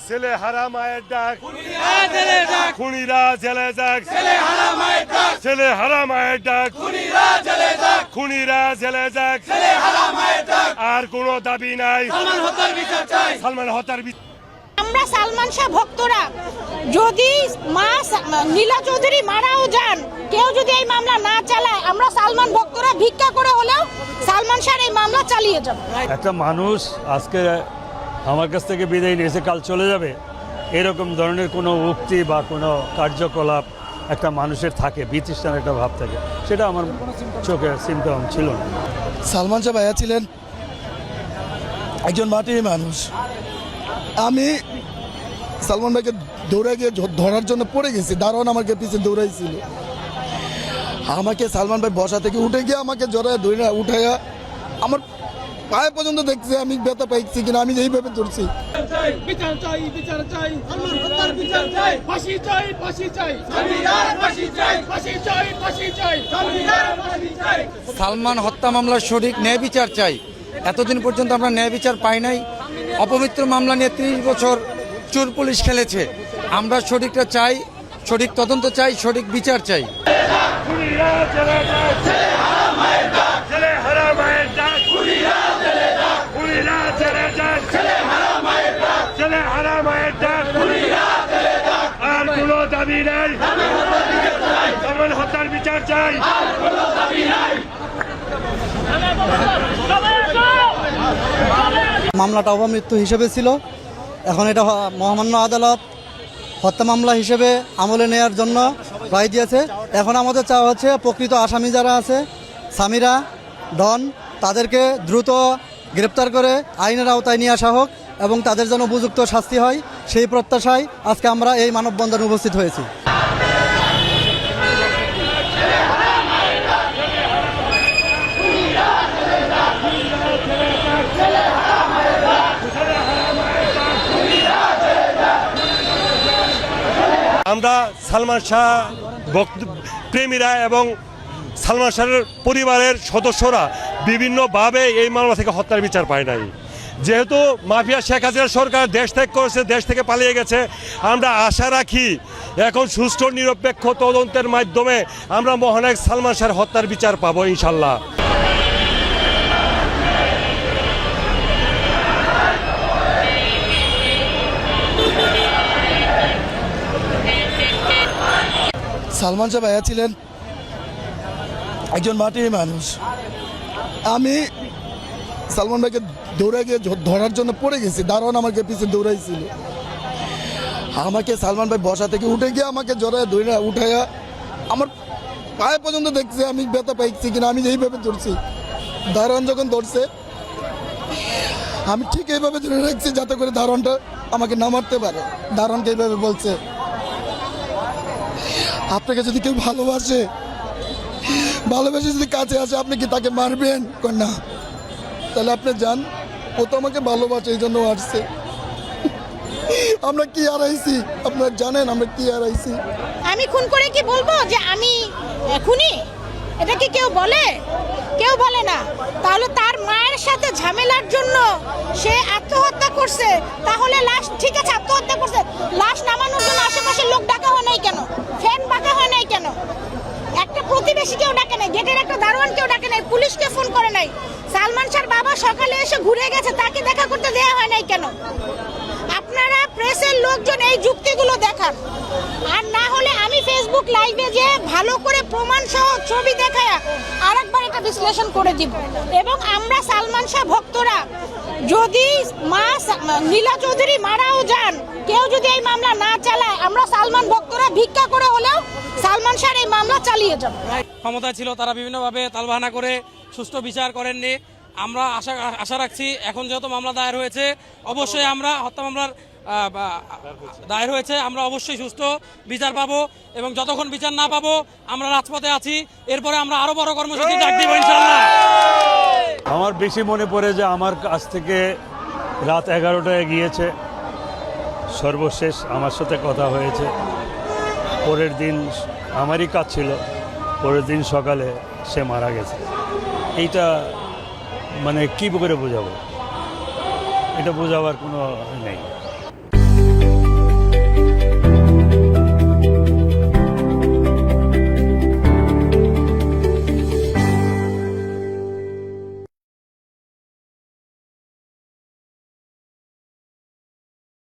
ছেলে হারা মায়ের ডাক, খুনিরা জেলে যাক, খুনিরা জেলে যাক, ছেলে হারা মায়ের ডাক, ছেলে হারা মায়ের ডাক, খুনিরা জেলে যাক, খুনিরা জেলে যাক। ছেলে হারা মায়ের ডাক। আর কোনো দাবি নাই, সালমান হত্যার বিচার চাই। সালমান হত্যার বিচার। আমরা সালমান শাহ ভক্তরা যদি নীলা চৌধুরী মারাও যান, কেউ যদি এই মামলা না চালায়, আমরা সালমান ভক্তরা ভিক্ষা করে হলেও সালমান শাহর এই মামলা চালিয়ে যাব। একটা মানুষ আজকে আমার কাছ থেকে বিদায় নিয়েছে, কাল চলে যাবে, এরকম ধরনের কোনো উক্তি বা কোনো কার্যকলাপ একটা মানুষের থাকে, বিতৃষ্ণার একটা ভাব থাকে, সেটা আমার চোখে সিমটম ছিল না। সালমান শাহ ভাইয়া ছিলেন একজন মাটির মানুষ। আমি সালমান ভাইকে দৌড়ে গিয়ে ধরার জন্য পড়ে গেছি, দারোয়ান আমাকে পিছিয়ে দৌড়াইছিল। আমাকে সালমান ভাই বসা থেকে উঠে গিয়ে আমাকে জড়ায় ধরে উঠাইয়া আমার পায়ে পর্যন্ত দেখছে আমি ব্যথা পাইছি কিনা, আমি এইভাবে ধরছি। বিচার চাই, বিচার চাই, সালমান হত্যার বিচার চাই, ফাঁসি চাই, ফাঁসি চাই, সালমান ফাঁসি চাই, ফাঁসি চাই, ফাঁসি চাই, সালমান ফাঁসি চাই। সালমান হত্যা মামলার সঠিক ন্যায় বিচার চাই। এতদিন পর্যন্ত আমরা ন্যায় বিচার পাই নাই। অপবিত্র মামলা নিয়ে 30 বছর চোর পুলিশ খেলেছে। আমরা সঠিকটা চাই, সঠিক তদন্ত চাই, সঠিক বিচার চাই। খুনিরা জেলে যাক, ছেলে হারা মায়ের ডাক, ছেলে হারা মায়ের ডাক, খুনিরা জেলে যাক, খুনিরা জেলে যাক, ছেলে হারা মায়ের ডাক, ছেলে হারা মায়ের ডাক, খুনিরা জেলে যাক। আর কোনো দাবি নাই, সালমান হত্যার বিচার চাই। আর কোনো দাবি নাই। মামলাটা অপমৃত্যু হিসেবে ছিল, এখন এটা মহামান্য আদালত হত্যা মামলা হিসেবে আমলে নেওয়ার জন্য রায় দিয়েছে। এখন আমাদের চাওয়া হচ্ছে প্রকৃত আসামি যারা আছে, সামিরা, ডন, তাদেরকে দ্রুত গ্রেপ্তার করে আইনের আওতায় নিয়ে আসা হোক এবং তাদের জন্য উপযুক্ত শাস্তি হয়, সেই প্রত্যাশায় আজকে আমরা এই মানববন্ধনে উপস্থিত হয়েছি। আমরা সালমান শাহ প্রেমীরা এবং সালমান শাহের পরিবারের সদস্যরা বিভিন্নভাবে এই মামলা থেকে হত্যার বিচার পায় নাই। যেহেতু মাফিয়া শেখ হাসিনা সরকার দেশ ত্যাগ করেছে, দেশ থেকে পালিয়ে গেছে, আমরা আশা রাখি এখন সুষ্ঠু নিরপেক্ষ তদন্তের মাধ্যমে আমরা মহানায়ক সালমান শাহের হত্যার বিচার পাবো ইনশাল্লাহ। সালমান শাহ ভাইয়া ছিলেন একজন মাটির মানুষ। আমি সালমান ভাইকে দৌড়ে গিয়ে ধরার জন্য পড়ে গেছি, দারোয়ান আমাকে পিছিয়ে দৌড়াইছিল। আমাকে সালমান ভাই বসা থেকে উঠে গিয়ে আমাকে জড়ায় ধরে উঠাইয়া আমার পায়ে পর্যন্ত দেখছে আমি ব্যথা পাইছি কিনা, আমি এইভাবে ধরছি। দারোয়ান যখন ধরছে আমি ঠিক এইভাবে ধরে রাখছি যাতে করে দারোয়ানটা আমাকে না মারতে পারে। দারোয়ানকে এইভাবে বলছে, আপনাকে যদি কেউ ভালোবাসে যদি কাছে আসে, আপনি কি তাকে মারবেন? না, তাহলে আপনি যান, ও তো আমাকে ভালোবাসে, এই জন্য আসছে। আমরা কি হারাইছি আপনারা জানেন, আমরা কি হারাইছি। আমি খুন করে কি বলবো যে আমি খুনি? এটা কি কেউ বলে? কেউ বলে না। তাহলে তার মায়ের সাথে ঝামেলার জন্য সে আত্মহত্যা করছে, তাহলে লাশ ঠিক আছে আত্মহত্যা করছে, লাশ নামানোর জন্য আশেপাশের লোক ডাকা হয় নাই কেন? ফ্যান ডাকা হয় নাই কেন? একটা প্রতিবেশী কেউ ডাকে নাই, গেটের একটা দারোয়ান কেউ ডাকে নাই, পুলিশকে ফোন করে নাই। সালমান শাহর বাবা সকালে এসে ঘুরে গেছে, তাকে দেখা করতে দেওয়া হয় নাই কেন? আপনারা প্রেসের লোকজন এই যুক্তিগুলো দেখান। আর না হলে আমি ফেসবুক লাইভে যে ভালো করে প্রমাণ সহ ছবি দেখায়া আরেকবার এটা বিশ্লেষণ করে দিব। এবং আমরা সালমান শাহ ভক্তরা যদি নীলা চৌধুরী মারাও যান, কেউ যদি এই মামলা না চালায়, আমরা সালমান ভক্তরা ভিক্ষা করে হলেও সালমান শাহর এই মামলা চালিয়ে যাব। ক্ষমতা ছিল, তারা বিভিন্নভাবে তালবাহানা করে সুষ্ঠু বিচার করেননি। আমরা আশা রাখছি এখন যেহেতু মামলা দায়ের হয়েছে, অবশ্যই আমরা হত্যা মামলার দায়ের হয়েছে, আমরা অবশ্যই সুষ্ঠু বিচার পাবো এবং যতক্ষণ বিচার না পাবো আমরা রাজপথে আছি। এরপরে আমরা আরো বড় কর্মসূচি ডাক দিব ইনশাআল্লাহ। আমার বেশি মনে পড়ে যে আমার কাছ থেকে রাত 11টায় গিয়েছে, সর্বশেষ আমার সাথে কথা হয়েছে। পরের দিন আমারই কাজ ছিল, পরের দিন সকালে সে মারা গেছে। এইটা মানে কী করে বোঝাবো, এটা বোঝাবার কোনো নেই।